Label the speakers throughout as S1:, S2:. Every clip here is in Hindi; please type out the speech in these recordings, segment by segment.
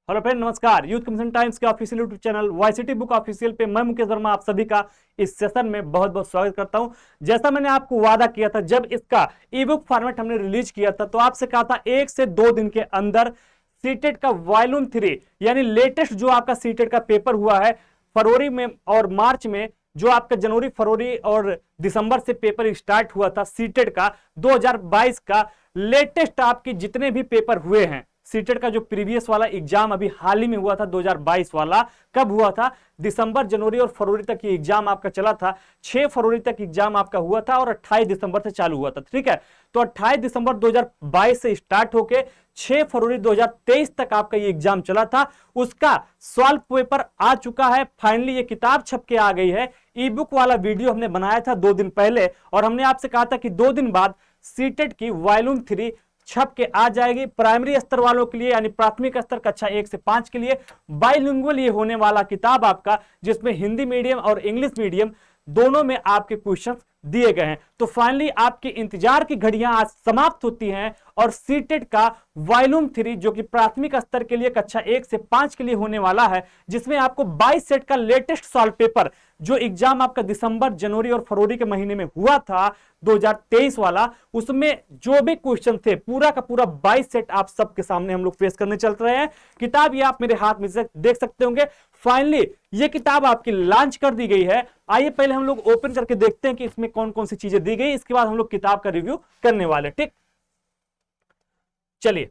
S1: हेलो फ्रेंड, नमस्कार। यूथ कमिशन टाइम्स के official YouTube channel YCT book official पे मैं मुकेश वर्मा आप सभी का इस सेशन में बहुत बहुत स्वागत करता हूं। जैसा मैंने आपको वादा किया था, जब इसका ई बुक फॉर्मेट हमने रिलीज किया था तो आपसे कहा था 1 से 2 दिन के अंदर सीटेट का वॉल्यूम 3 यानी लेटेस्ट जो आपका सीटेट का पेपर हुआ है फरवरी में और मार्च में, जो आपका जनवरी फरवरी और दिसंबर से पेपर स्टार्ट हुआ था सीटेट का 2022 का लेटेस्ट आपके जितने भी पेपर हुए हैं। सीटेट का जो प्रीवियस वाला एग्जाम अभी हाल ही में हुआ था 2022 वाला, कब हुआ था? दिसंबर जनवरी और फरवरी तक ये एग्जाम आपका चला था। 6 फरवरी तक एग्जाम आपका हुआ था और 28 दिसंबर से चालू हुआ था। ठीक है, तो 28 दिसंबर 2022 से स्टार्ट होके 6 फरवरी 2023 तक आपका ये एग्जाम चला था। उसका सॉल्व पेपर आ चुका है। फाइनली ये किताब छप के आ गई है। ई बुक वाला वीडियो हमने बनाया था 2 दिन पहले और हमने आपसे कहा था कि 2 दिन बाद सीटेट की वॉल्यूम 3 छप के आ जाएगी। प्राइमरी स्तर वालों के लिए यानी प्राथमिक स्तर कक्षा 1 से 5 के लिए बाइलिंगुअल ये होने वाला किताब आपका, जिसमें हिंदी मीडियम और इंग्लिश मीडियम दोनों में आपके क्वेश्चन दिए गए हैं। तो फाइनली आपके इंतजार की घड़ियां आज समाप्त होती हैं और सीटेट का वॉल्यूम 3 जो कि प्राथमिक स्तर के लिए कक्षा 1 से 5 के लिए होने वाला है, जिसमें आपको 22 सेट का लेटेस्ट सॉल्व पेपर जो एग्जाम आपका दिसंबर जनवरी और फरवरी के महीने में हुआ था 2023 वाला, उसमें जो भी क्वेश्चन थे पूरा का पूरा 22 सेट आप सबके सामने हम लोग फेस करने चल रहे हैं। किताब ये आप मेरे हाथ में देख सकते होंगे। फाइनली ये किताब आपकी लॉन्च कर दी गई है। आइए पहले हम लोग ओपन करके देखते हैं कि इसमें कौन कौन सी चीजें दी गई, इसके बाद हम लोग किताब का रिव्यू करने वाले। ठीक, चलिए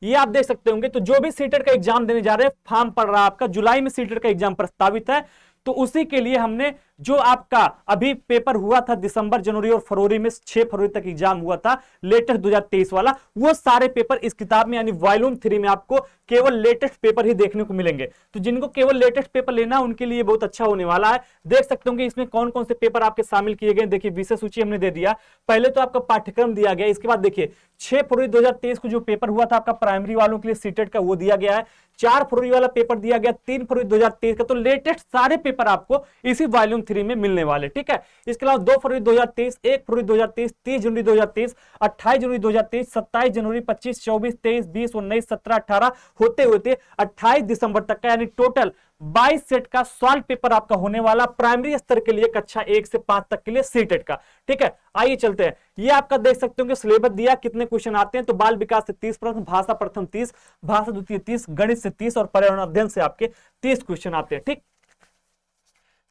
S1: ये आप देख सकते होंगे। तो जो भी सीटेट का एग्जाम देने जा रहे हैं, फॉर्म पड़ रहा है आपका, जुलाई में सीटेट का एग्जाम प्रस्तावित है, तो उसी के लिए हमने जो आपका अभी पेपर हुआ था दिसंबर जनवरी और फरवरी में 6 फरवरी तक एग्जाम हुआ था लेटेस्ट 2023 वाला, वो सारे पेपर इस किताब में यानी वॉल्यूम 3 में आपको केवल लेटेस्ट पेपर ही देखने को मिलेंगे। तो जिनको केवल लेटेस्ट पेपर लेना है उनके लिए बहुत अच्छा होने वाला है। देख सकते होंगे इसमें कौन कौन से पेपर आपके शामिल किए गए। देखिए विषय सूची हमने दे दिया, पहले तो आपका पाठ्यक्रम दिया गया, इसके बाद देखिए 6 फरवरी 2023 को जो पेपर हुआ था आपका प्राइमरी वालों के लिए सीटेट का, वो दिया गया है। 4 फरवरी वाला पेपर दिया गया 3 फरवरी 2023 का। तो लेटेस्ट सारे पेपर आपको इसी वॉल्यूम 3 में मिलने वाले। ठीक है, इसके अलावा 2 फरवरी 2023, 1 फरवरी 2023, 30 जनवरी 2023, 28 जनवरी 2023, 27 जनवरी, 25, 24, 23, 20, 19, 17, 18 होते होते 28 दिसंबर तक का यानी टोटल 22 सेट का सॉल्व पेपर आपका होने वाला प्राइमरी स्तर के लिए कक्षा 1 से 5 तक के लिए सीटेट का। ठीक है, आइए चलते हैं। ये आपका देख सकते हो कि सिलेबस दिया कितने क्वेश्चन आते हैं। तो बाल विकास से 30 प्रश्न, भाषा प्रथम 30, भाषा द्वितीय 30, गणित से 30 और पर्यावरण अध्ययन से आपके 30 क्वेश्चन आते हैं। ठीक,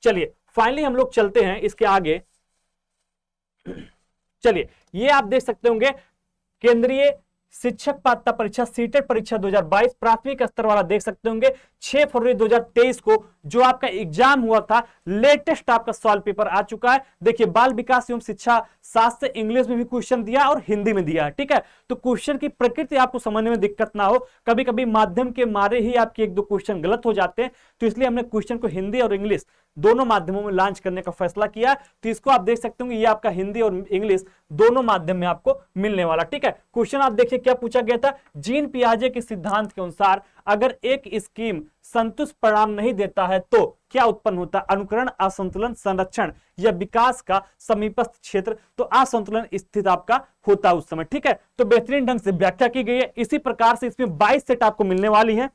S1: चलिए फाइनली हम लोग चलते हैं इसके आगे। चलिए ये आप देख सकते होंगे केंद्रीय शिक्षक पात्रता परीक्षा सीटेट परीक्षा 2022 प्राथमिक स्तर वाला देख सकते होंगे 6 फरवरी 2023 को जो आपका एग्जाम हुआ था, लेटेस्ट आपका सॉल्व पेपर आ चुका है। देखिए बाल विकास एवं शिक्षा शास्त्र से इंग्लिश में भी क्वेश्चन दिया और हिंदी में दिया है। ठीक है, तो क्वेश्चन की प्रकृति आपको समझने में दिक्कत ना हो, कभी कभी माध्यम के मारे ही आपके 1-2 क्वेश्चन गलत हो जाते हैं, तो इसलिए हमने क्वेश्चन को हिंदी और इंग्लिश दोनों माध्यमों में लॉन्च करने का फैसला किया। तो इसको आप देख सकते होंगे, ये आपका हिंदी और इंग्लिश दोनों माध्यम में आपको मिलने वाला। ठीक है, क्वेश्चन आप देखिए क्या पूछा गया था। जीन पियाजे के सिद्धांत के अनुसार अगर एक स्कीम संतुष्ट परिणाम नहीं देता है तो क्या उत्पन्न होता है? अनुकरण, असंतुलन, संरक्षण या विकास का समीपस्थ क्षेत्र। तो असंतुलन स्थित आपका होता है उस समय। ठीक है, तो बेहतरीन ढंग से व्याख्या की गई है। इसी प्रकार से इसमें 22 सेट आपको मिलने वाली है।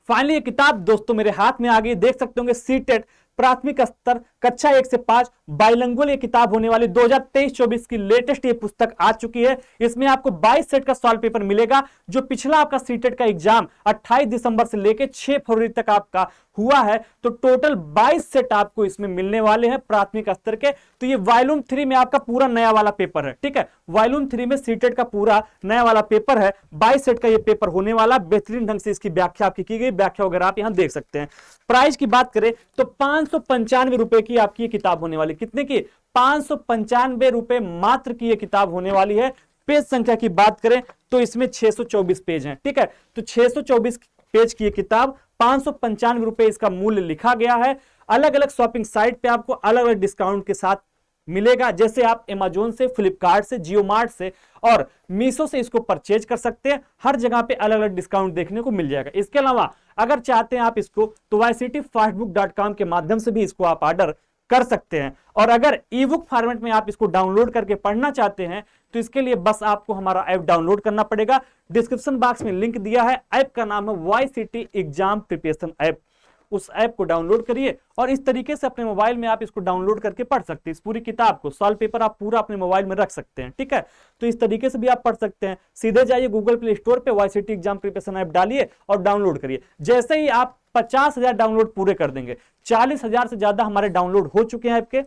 S1: फाइनली ये किताब दोस्तों मेरे हाथ में आ गई, देख सकते होंगे सीटेट प्राथमिक स्तर कक्षा 1 से 5 बाइलिंगुअल ये किताब होने वाली 2023-24 की लेटेस्ट ये पुस्तक आ चुकी है। इसमें आपको 22 सेट का सॉल्व पेपर मिलेगा। जो पिछला आपका सीटेट का एग्जाम 28 दिसंबर से लेकर 6 फरवरी तक आपका हुआ है, तो टोटल 22 सेट आपको इसमें मिलने वाले हैं प्राथमिक स्तर के। तो ये वॉल्यूम 3 में आपका पूरा नया वाला पेपर है। ठीक है, वॉल्यूम 3 में सीटेट का पूरा नया वाला पेपर है। 22 सेट का ये पेपर होने वाला, बेहतरीन ढंग से इसकी व्याख्या आपकी की गई, व्याख्या वगैरह आप यहां देख सकते हैं। प्राइस की बात करें तो 595 रुपए की आपकी किताब होने वाली। कितने की? 595 रुपए मात्र की ये किताब होने वाली है। पेज संख्या की बात करें तो इसमें 624 पेज हैं। ठीक है, तो 624 पेज की ये किताब 595 रुपए इसका मूल्य लिखा गया है। अलग अलग शॉपिंग साइट पे आपको अलग अलग डिस्काउंट के साथ मिलेगा, जैसे आप अमेजोन से, फ्लिपकार्ट से, जियो मार्ट से और मीशो से इसको परचेज कर सकते हैं। हर जगह पे अलग अलग डिस्काउंट देखने को मिल जाएगा। इसके अलावा अगर चाहते हैं आप इसको तो yctfastbook.com के माध्यम से भी इसको आप ऑर्डर कर सकते हैं। और अगर ई बुक फॉर्मेट में आप इसको डाउनलोड करके पढ़ना चाहते हैं तो इसके लिए बस आपको हमारा ऐप डाउनलोड करना पड़ेगा। डिस्क्रिप्शन बॉक्स में लिंक दिया है, ऐप का नाम है वाईसीटी एग्जाम प्रिपरेशन ऐप। उस ऐप को डाउनलोड करिए और इस तरीके से अपने मोबाइल में आप इसको डाउनलोड करके पढ़ सकते हैं। इस पूरी किताब को, सॉल्व पेपर आप पूरा अपने मोबाइल में रख सकते हैं, ठीक है। तो इस तरीके से भी आप पढ़ सकते हैं। सीधे जाइए गूगल प्ले स्टोर पे वाईसीटी एग्जाम प्रिपरेशन ऐप डालिए और डाउनलोड करिए। जैसे ही आप 50,000 डाउनलोड पूरे कर देंगे, 40,000 से ज्यादा हमारे डाउनलोड हो चुके हैं ऐप के।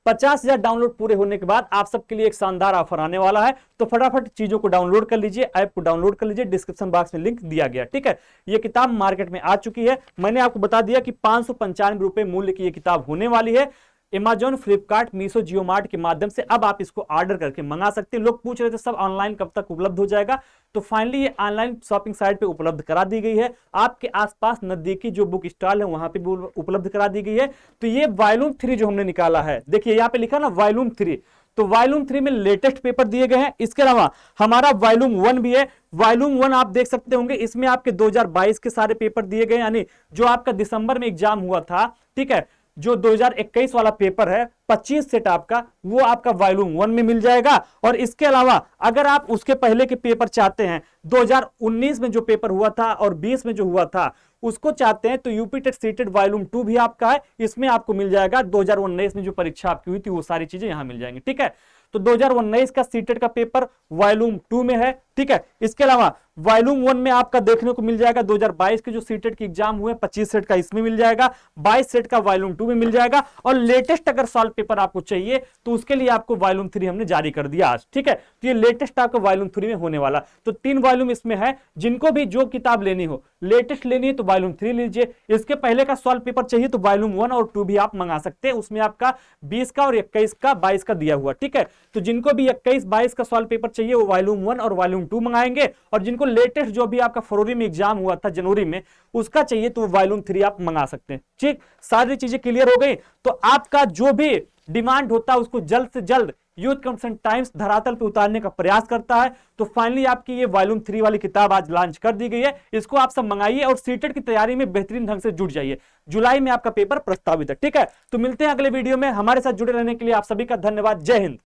S1: 50,000 डाउनलोड पूरे होने के बाद आप सबके लिए एक शानदार ऑफर आने वाला है, तो फटाफट चीजों को डाउनलोड कर लीजिए, ऐप को डाउनलोड कर लीजिए। डिस्क्रिप्शन बॉक्स में लिंक दिया गया, ठीक है। ये किताब मार्केट में आ चुकी है। मैंने आपको बता दिया कि 595 रुपए मूल्य की ये किताब होने वाली है। Amazon, फ्लिपकार्ट, मीशो, जियो मार्ट के माध्यम से अब आप इसको ऑर्डर करके मंगा सकते हैं। लोग पूछ रहे थे सब ऑनलाइन कब तक उपलब्ध हो जाएगा, तो फाइनली ये ऑनलाइन शॉपिंग साइट पे उपलब्ध करा दी गई है। आपके आसपास नजदीकी जो बुक स्टॉल है वहां पे भी उपलब्ध करा दी गई है। तो ये वॉल्यूम 3 जो हमने निकाला है, देखिए यहाँ पे लिखा ना वॉल्यूम 3, तो वॉल्यूम 3 में लेटेस्ट पेपर दिए गए हैं। इसके अलावा हमारा वॉल्यूम 1 भी है। वॉल्यूम 1 आप देख सकते होंगे, इसमें आपके 2022 के सारे पेपर दिए गए, यानी जो आपका दिसंबर में एग्जाम हुआ था, ठीक है, जो 2021 वाला पेपर है 25 सेट आपका, वो आपका वॉल्यूम 1 में मिल जाएगा। और इसके अलावा अगर आप उसके पहले के पेपर चाहते हैं, 2019 में जो पेपर हुआ था और 20 में जो हुआ था उसको चाहते हैं, तो यूपी टेट सीटेट वॉल्यूम 2 भी आपका है, इसमें आपको मिल जाएगा। 2019 में जो परीक्षा आपकी हुई थी वो सारी चीजें यहां मिल जाएंगी, ठीक है। तो 2019 का सीटेट का पेपर वॉल्यूम 2 में है, ठीक है। इसके अलावा वॉल्यूम 1 में आपका देखने को मिल जाएगा 2022 के जो सीटेट की एग्जाम हुए 25 सेट का इसमें मिल जाएगा, 22 सेट का वॉल्यूम 2 में मिल जाएगा। और लेटेस्ट अगर सॉल्व पेपर आपको चाहिए तो उसके लिए आपको वॉल्यूम 3 हमने जारी कर दिया आज, ठीक है। तो ये लेटेस्ट आपका वॉल्यूम 3 में होने वाला। तो 3 वॉल्यूम इसमें है। जिनको भी जो किताब लेनी हो, लेटेस्ट लेनी है तो वॉल्यूम 3 लीजिए। इसके पहले का सॉल्व पेपर चाहिए तो वॉल्यूम 1 और 2 भी आप मंगा सकते हैं। उसमें आपका 20 का और 21 का 22 का दिया हुआ, ठीक है। तो जिनको भी 21-22 का सॉल्व पेपर चाहिए वो वॉल्यूम 1 और वॉल्यूम 2 मंगाएंगे। और जिनको लेटेस्ट जो भी आपका फरवरी में एग्जाम हुआ था, जनवरी में, उसका चाहिए तो वॉल्यूम 3 आप मंगा सकते हैं, ठीक। सारी चीजें क्लियर हो गई। तो आपका जो भी डिमांड होता है उसको जल्द से जल्द यूथ कॉन्फ्रेंस टाइम्स धरातल पे उतारने का प्रयास करता है। तो फाइनली आपकी ये वॉल्यूम 3 वाली किताब आज लॉन्च कर दी गई है। इसको आप सब मंगाइए और सीटेट की तैयारी में बेहतरीन ढंग से जुट जाइए। जुलाई में आपका पेपर प्रस्तावित है, ठीक है। तो मिलते हैं अगले वीडियो में। हमारे साथ जुड़े रहने के लिए आप सभी का धन्यवाद। जय हिंद।